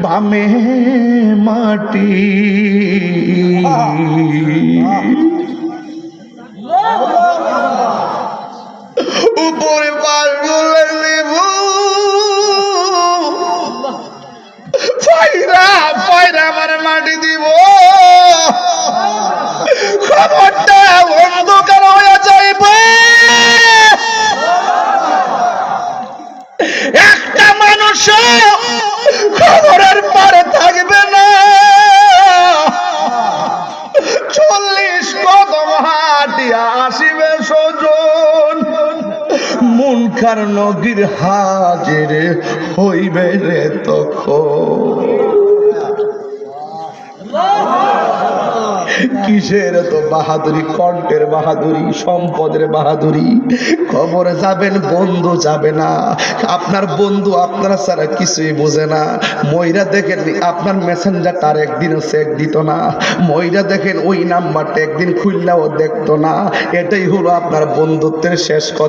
বামে মাটি উপরে পাগলের লেবু পয়রা পয়রা আমার মাটি দিব খবরটা অন্ধকার হয়ে যাইবে একটা মানুষ খবরের পরে থাকবে না 40 কদম হাঁটিয়া আসিবে সজন মুনকার নগীর হাজির হইবে রে তখন কিসের তো বাহাদুরি কণ্ঠের বাহাদুরি সম্পদের বাহাদুরি খবরে যাবেন বন্ধু যাবে না আপনার বন্ধু আপনারা ছাড়া কিছুই বোঝে না ময়রা দেখেন আপনার মেসেঞ্জারটা আর একদিনও চেক দিত না ময়রা দেখেন ওই নাম্বারটা একদিন খুললেও দেখতো না এটাই হলো আপনার বন্ধুত্বের শেষ কথা।